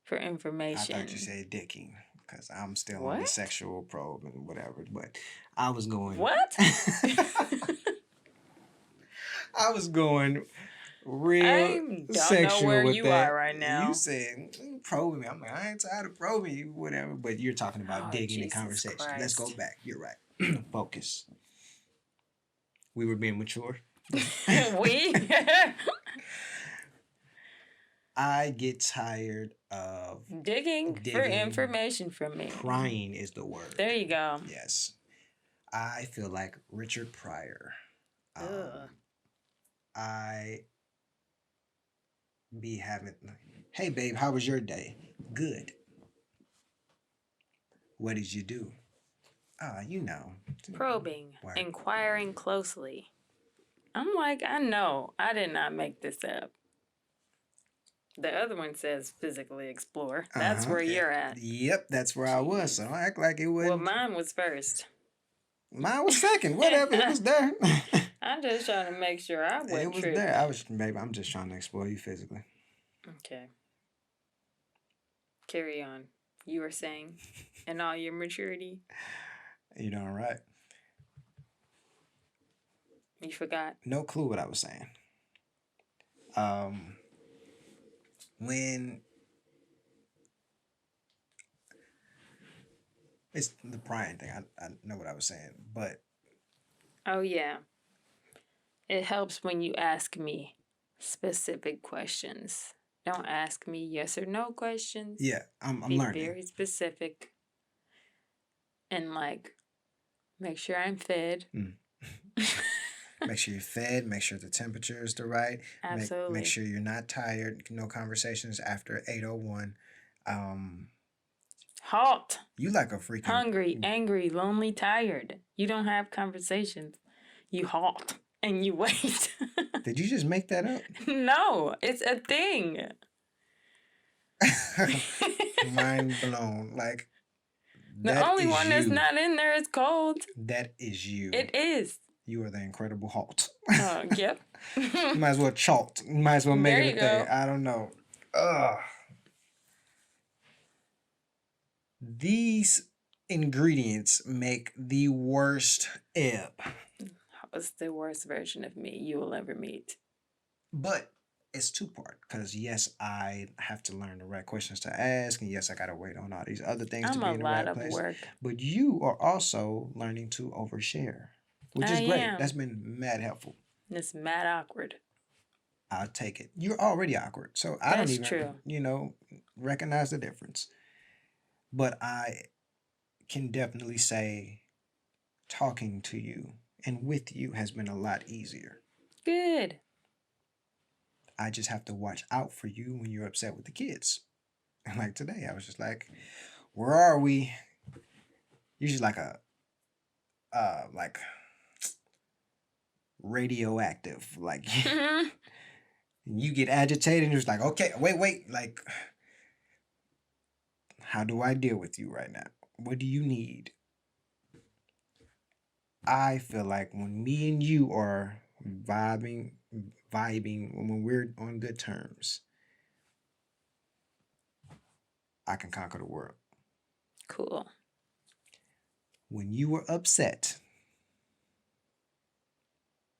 S2: for information.
S1: I thought you said dicking because I'm still on the sexual probe and whatever. But I was going.
S2: What?
S1: I was going real
S2: I don't
S1: sexual
S2: know where
S1: with
S2: you
S1: that.
S2: are right now.
S1: You said probing me. I'm like, I ain't tired of probing you, whatever. But you're talking about digging in conversation.
S2: Christ.
S1: Let's go back. You're right. Focus. We were being mature.
S2: We?
S1: I get tired of
S2: digging for information from me.
S1: Prying is the word.
S2: There you go.
S1: Yes. I feel like Richard Pryor. I be having, hey babe, how was your day? Good. What did you do?
S2: Probing, inquiring closely. I'm like, I know, I did not make this up. The other one says physically explore. That's where you're at.
S1: Yep, that's where I was. So don't act like it wasn't.
S2: Well, mine was first.
S1: Mine was second. Whatever, it was there.
S2: I'm just trying to make sure I wasn't
S1: It was
S2: tripping.
S1: there. Baby, I'm just trying to explore you physically.
S2: Okay. Carry on. You were saying, in all your maturity.
S1: You doing right.
S2: You forgot.
S1: No clue what I was saying. When it's the prying thing, I know what I was saying, but
S2: Oh, yeah. It helps when you ask me specific questions. Don't ask me yes or no questions.
S1: yeah, I'm
S2: Be
S1: learning.
S2: very specific and like make sure I'm fed.
S1: Mm. Make sure you're fed. Make sure the temperature is the right.
S2: Absolutely.
S1: Make sure you're not tired. No conversations after 8:01.
S2: Halt.
S1: You like a freaking
S2: Hungry, angry, lonely, tired. You don't have conversations. You halt and you wait.
S1: Did you just make that up?
S2: No, it's a thing.
S1: Mind blown. Like
S2: The only one that's not in there is cold.
S1: That is you.
S2: It is.
S1: You are the Incredible Halt.
S2: Yep.
S1: You might as well chalt. You might as well make it a thing. I don't know. Ugh. These ingredients make the worst ebb.
S2: What's the worst version of me you will ever meet?
S1: But it's two-part because yes, I have to learn the right questions to ask, and yes, I gotta wait on all these other things to be in the right place.
S2: Work.
S1: But you are also learning to overshare, which is great. That's been mad helpful.
S2: It's mad awkward.
S1: I'll take it. You're already awkward, so I don't even, recognize the difference. But I can definitely say talking to you and with you has been a lot easier.
S2: Good.
S1: I just have to watch out for you when you're upset with the kids. And like today, I was just like, where are we? Usually like like radioactive. Like you get agitated and it's like, okay, wait. Like, how do I deal with you right now? What do you need? I feel like when me and you are vibing, when we're on good terms, I can conquer the world.
S2: Cool.
S1: When you were upset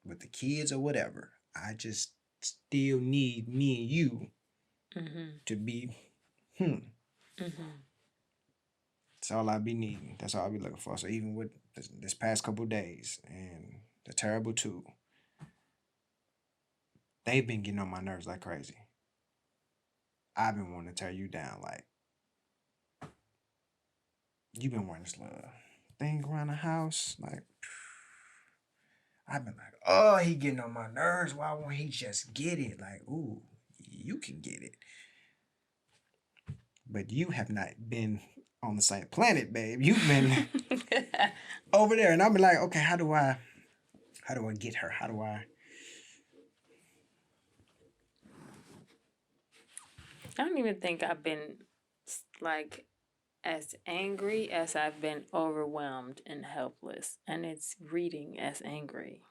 S1: with the kids or whatever, I just still need me and you to be, That's all I be needing. That's all I be looking for. So even with this past couple days and the terrible two, they've been getting on my nerves like crazy. I've been wanting to tear you down. Like, you've been wearing this little thing around the house. Like, I've been like, oh, he getting on my nerves. Why won't he just get it? Like, ooh, you can get it. But you have not been on the same planet, babe. You've been over there. And I've been like, okay, how do I get her? How do I?
S2: I don't even think I've been like as angry as I've been overwhelmed and helpless. And it's reading as angry.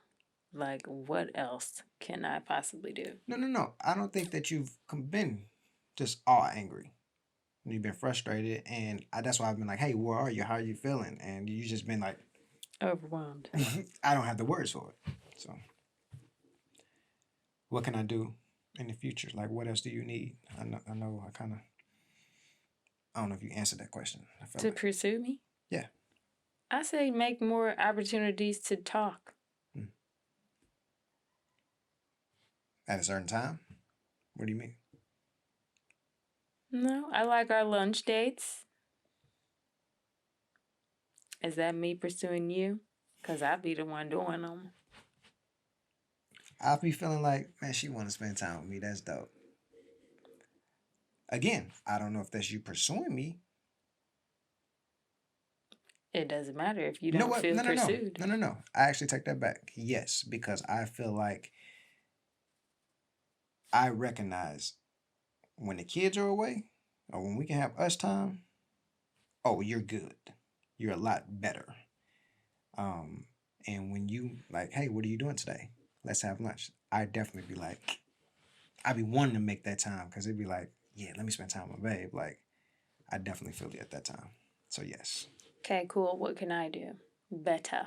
S2: Like, what else can I possibly do?
S1: No. I don't think that you've been just all angry. You've been frustrated. And that's why I've been like, hey, where are you? How are you feeling? And you just been like,
S2: overwhelmed.
S1: I don't have the words for it. So, what can I do in the future? Like, what else do you need? I know. I don't know if you answered that question.
S2: Pursue me?
S1: Yeah.
S2: I say make more opportunities to talk.
S1: At a certain time? What do you mean?
S2: No, I like our lunch dates. Is that me pursuing you? Because I'll be the one doing them.
S1: I'll be feeling like, man, she want to spend time with me. That's dope. Again, I don't know if that's you pursuing me.
S2: It doesn't matter if you don't feel pursued.
S1: No. I actually take that back. Yes, because I feel like I recognize when the kids are away or when we can have us time, oh, you're good. You're a lot better. And when you like, hey, what are you doing today? Let's have lunch. I definitely be like, I be wanting to make that time because it'd be like, yeah, let me spend time with my babe. Like, I definitely feel it at that time. So yes.
S2: Okay, cool. What can I do better?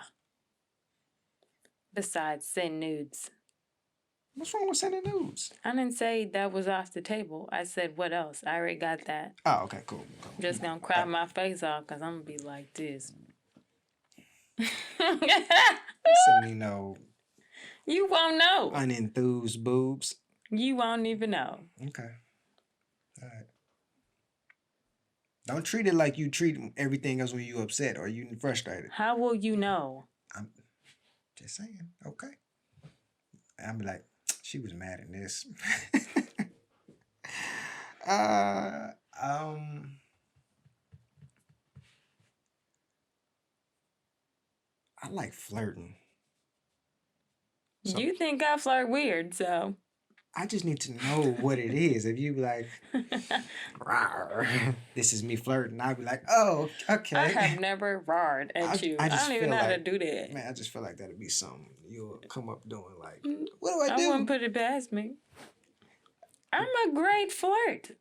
S2: Besides send nudes.
S1: What's wrong with sending nudes?
S2: I didn't say that was off the table. I said what else? I already got that.
S1: Oh, okay, cool.
S2: Just gonna cry my face off because I'm gonna be like this.
S1: Send me no
S2: You won't know.
S1: unenthused boobs.
S2: You won't even know.
S1: Okay. All right. Don't treat it like you treat everything else when you upset or you frustrated.
S2: How will you know?
S1: I'm just saying. Okay. I'm like, she was mad at this. I like flirting. So
S2: You think I flirt weird, so.
S1: I just need to know what it is. If you be like, "Rawr, this is me flirting," I'd be like, oh, okay.
S2: I have never roared at you. I don't even know how to do that.
S1: Man, I just feel like that'd be something you'll come up doing. Like, what do I do?
S2: I wouldn't put it past me. I'm a great flirt.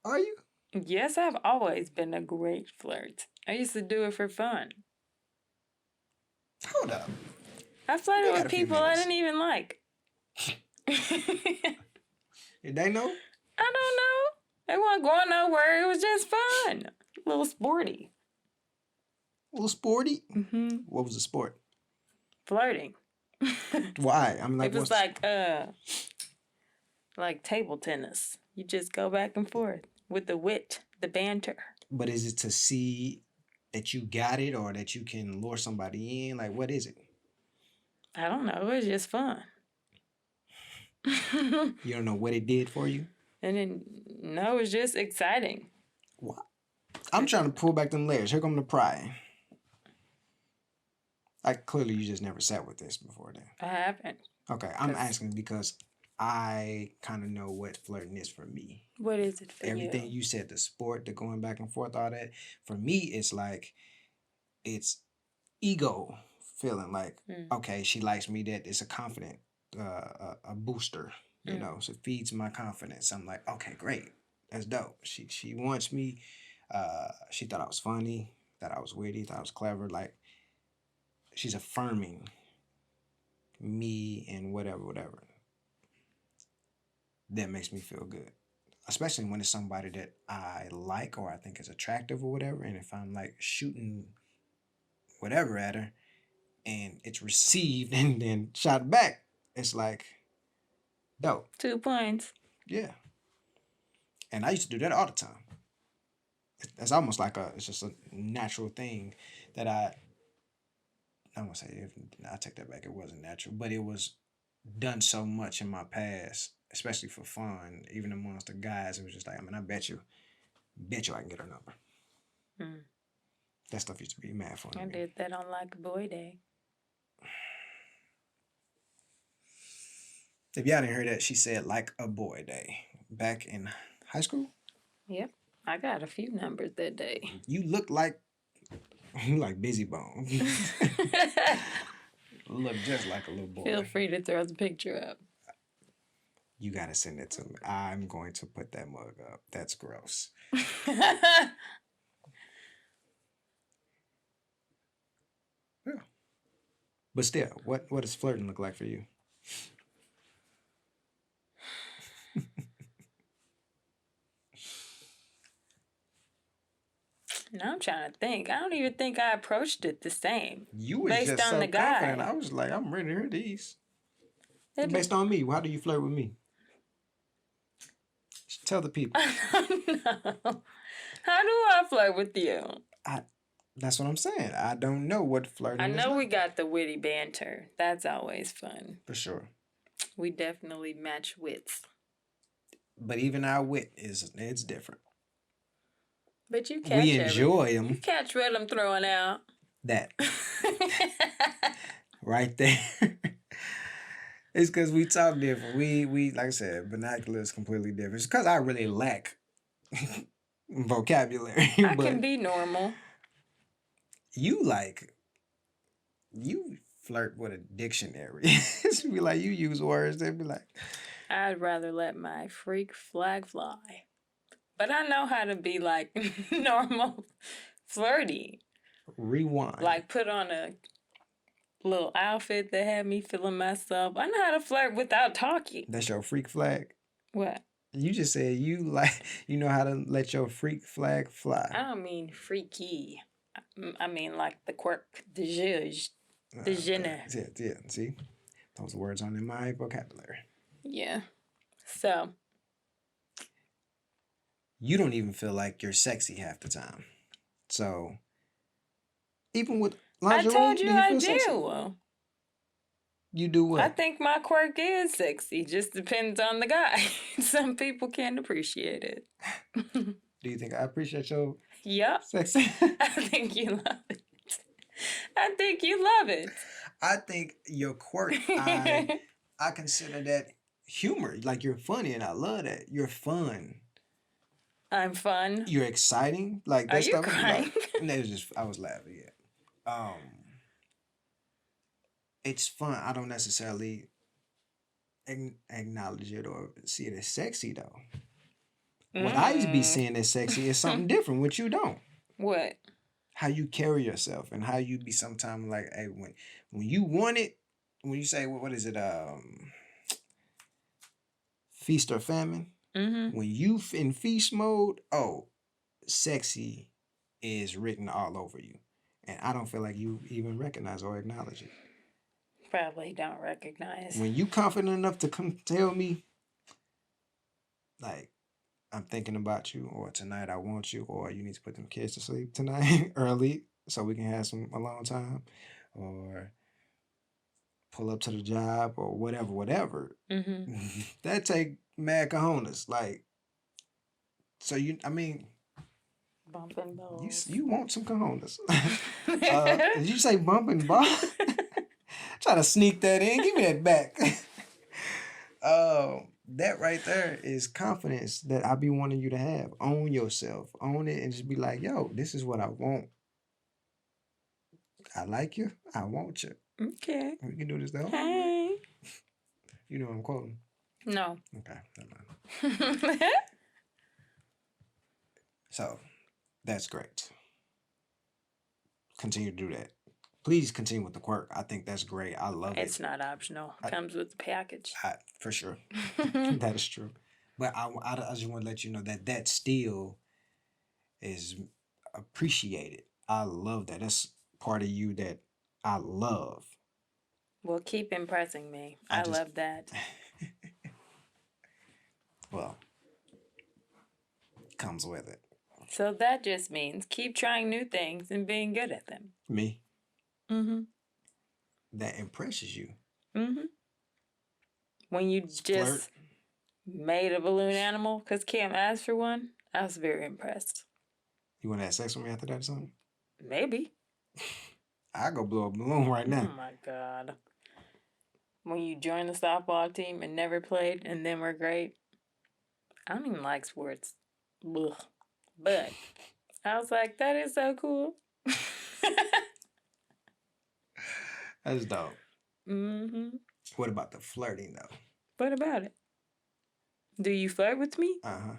S1: Are you?
S2: Yes, I've always been a great flirt. I used to do it for fun.
S1: Hold up.
S2: I flirted with people I didn't even like.
S1: Did they know?
S2: I don't know. They weren't going nowhere. It was just fun. A little sporty.
S1: A little sporty?
S2: Mm-hmm.
S1: What was the sport?
S2: Flirting.
S1: Why? I'm like,
S2: it was like table tennis. You just go back and forth with the wit, the banter.
S1: But is it to see that you got it or that you can lure somebody in? Like, what is it?
S2: I don't know. It was just fun.
S1: You don't know what it did for you?
S2: And then, no, it was just exciting.
S1: What? I'm trying to pull back them layers. Here come the pry. Like, clearly you just never sat with this before then.
S2: I haven't.
S1: Okay, I'm asking because I kind of know what flirting is for me.
S2: What is it for
S1: Everything you said, the sport, the going back and forth, all that. For me, it's like, it's ego feeling like, okay, she likes me, that it's a confident, a booster, you know, so it feeds my confidence. I'm like, okay, great. That's dope. She wants me. She thought I was funny, thought I was witty, thought I was clever. Like, she's affirming me and whatever. That makes me feel good. Especially when it's somebody that I like or I think is attractive or whatever. And if I'm like shooting whatever at her and it's received and then shot back, it's like dope.
S2: 2 points.
S1: Yeah. And I used to do that all the time. It's almost like it's just a natural thing that I won't say, I take that back, it wasn't natural, but it was done so much in my past, especially for fun, even amongst the guys. It was just like, I bet you I can get her number. That stuff used to be mad fun.
S2: I did that on Like a Boy Day.
S1: If y'all didn't hear that, she said Like a Boy Day back in high school.
S2: Yep, I got a few numbers that day.
S1: You look like Busy Bone. Look just like a little boy.
S2: Feel free to throw the picture up.
S1: You gotta send it to me. I'm going to put that mug up. That's gross. Yeah. But still, what does flirting look like for you?
S2: Now I'm trying to think. I don't even think I approached it the same.
S1: You was based just on so the guy. Confident. I was like, I'm ready to hear these. Based on me, how do you flirt with me? Tell the people.
S2: No. How do I flirt with you?
S1: That's what I'm saying. I don't know what flirting is.
S2: I know we got the witty banter. That's always fun.
S1: For sure.
S2: We definitely match wits.
S1: But even our wit it's different.
S2: But you catch
S1: we enjoy them.
S2: You catch what I'm throwing out.
S1: That. Right there. It's because we talk different. We like I said, vernacular is completely different. It's because I really lack vocabulary.
S2: I can be normal.
S1: You flirt with a dictionary. It's be like, you use words, they be like.
S2: I'd rather let my freak flag fly. But I know how to be like normal flirty.
S1: Rewind.
S2: Like put on a little outfit that had me feeling myself. I know how to flirt without talking.
S1: That's your freak flag.
S2: What?
S1: You just said you know how to let your freak flag fly.
S2: I don't mean freaky. I mean like the quirk, the zhuzh, the je ne.
S1: Yeah. See, those words aren't in my vocabulary.
S2: Yeah. So.
S1: You don't even feel like you're sexy half the time. So, even with lingerie,
S2: I told you
S1: do you
S2: I
S1: feel
S2: do.
S1: sexy? You do what?
S2: I think my quirk is sexy. Just depends on the guy. Some people can't appreciate it.
S1: Do you think I appreciate your
S2: Yup.
S1: sexy?
S2: I think you love it. I think you love it.
S1: I think your quirk, I consider that humor. Like you're funny, and I love that. You're fun.
S2: I'm fun.
S1: You're exciting. Like that
S2: Are you
S1: stuff.
S2: crying?
S1: No, it was just I was laughing. Yeah. It's fun. I don't necessarily acknowledge it or see it as sexy though. What I used to be seeing as sexy is something different, which you don't.
S2: What?
S1: How you carry yourself and how you be sometimes like, hey, when you want it, when you say what is it, feast or famine?
S2: Mm-hmm.
S1: When you in feast mode, oh, sexy is written all over you, and I don't feel like you even recognize or acknowledge it.
S2: Probably don't recognize.
S1: When you confident enough to come tell me, like, I'm thinking about you, or tonight I want you, or you need to put them kids to sleep tonight early so we can have some alone time, or pull up to the job, or whatever.
S2: Mm-hmm.
S1: That take mad cojones. Like, so I mean,
S2: Bumping balls.
S1: you want some cojones. Did you say bumping balls? Try to sneak that in. Give me that back. That right there is confidence that I be wanting you to have. Own yourself. Own it and just be like, yo, this is what I want. I like you. I want you.
S2: Okay.
S1: We can do this the whole
S2: Hey.
S1: way. You know what I'm quoting?
S2: No.
S1: Okay, never mind. So, that's great. Continue to do that. Please continue with the quirk. I think that's great. I love it.
S2: It's not optional. It comes with the package.
S1: For sure. That is true. But I just want to let you know that still is appreciated. I love that. That's part of you that I love.
S2: Well, keep impressing me. I love that.
S1: Well, comes with it.
S2: So that just means keep trying new things and being good at them.
S1: Me?
S2: Mm-hmm.
S1: That impresses you.
S2: Mm-hmm. When you just
S1: Flirt.
S2: made a balloon animal because Kim asked for one, I was very impressed.
S1: You want to have sex with me after that or something?
S2: Maybe.
S1: I go blow a balloon right now.
S2: Oh my God. When you joined the softball team and never played and then were great. I don't even like sports. Ugh. But I was like, that is so cool.
S1: That's dope.
S2: Mm-hmm.
S1: What about the flirting though?
S2: What about it? Do you flirt with me?
S1: Uh-huh.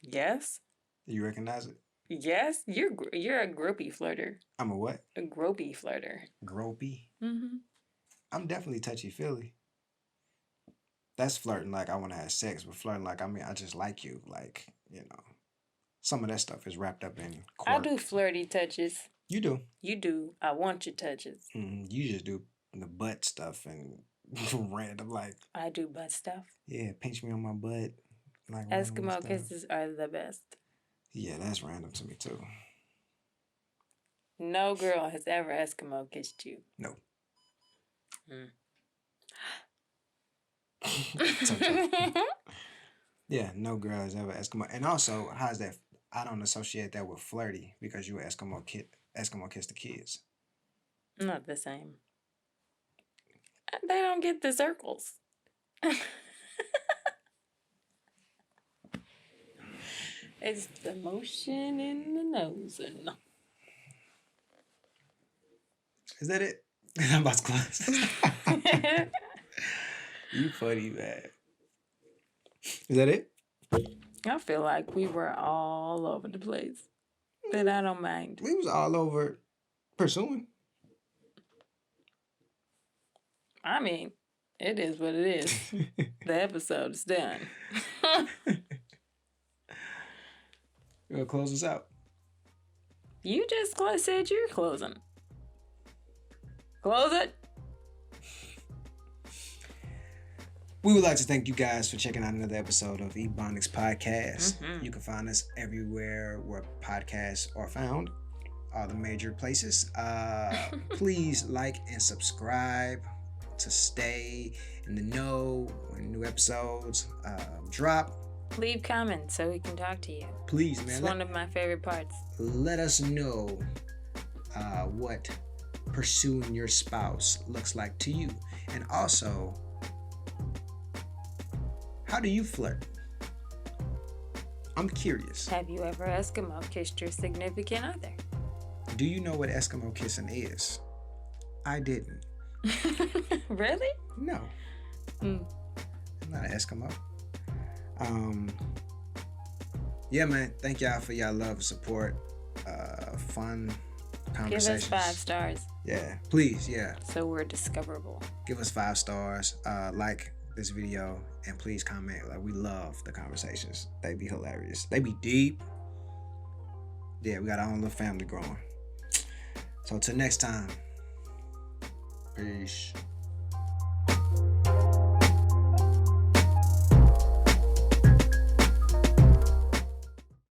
S2: Yes.
S1: You recognize it?
S2: Yes. You're a gropey flirter.
S1: I'm a what?
S2: A gropey flirter.
S1: Gropey?
S2: Mm-hmm.
S1: I'm definitely touchy-feely. That's flirting like I want to have sex, but flirting like, I mean, I just like you. Like, you know, some of that stuff is wrapped up in quirk.
S2: I do flirty touches.
S1: You do.
S2: You do. I want your touches.
S1: You just do the butt stuff and random, like.
S2: I do butt stuff.
S1: Yeah, pinch me on my butt. Like
S2: Eskimo kisses are the best.
S1: Yeah, that's random to me too.
S2: No girl has ever Eskimo kissed you.
S1: No. Yeah, no girl has ever Eskimo. And also, how's that? I don't associate that with flirty because you Eskimo kiss the kids.
S2: Not the same. They don't get the circles. It's the motion in the nose.
S1: Is that it? I'm about to close. You funny, man. Is that it?
S2: I feel like we were all over the place, but I don't mind.
S1: We was all over pursuing.
S2: I mean, it is what it is. The episode's done.
S1: You gonna close us out?
S2: You just said you're closing. Close it.
S1: We would like to thank you guys for checking out another episode of EboNics Podcast.
S2: Mhm.
S1: You can find us everywhere where podcasts are found, all the major places. Please like and subscribe to stay in the know when new episodes drop.
S2: Leave comments so we can talk to you.
S1: Please, man.
S2: It's one of my favorite parts.
S1: Let us know what pursuing your spouse looks like to you. And also, how do you flirt? I'm curious.
S2: Have you ever Eskimo kissed your significant other?
S1: Do you know what Eskimo kissing is? I didn't.
S2: Really?
S1: No. I'm not an Eskimo. Yeah, man. Thank y'all for y'all love and support. Fun conversations.
S2: Give us 5 stars.
S1: Yeah, please. Yeah.
S2: So we're discoverable.
S1: Give us 5 stars. Like this video and please comment. Like, we love the conversations. They be hilarious. They be deep. Yeah, we got our own little family growing. So till next time. Peace.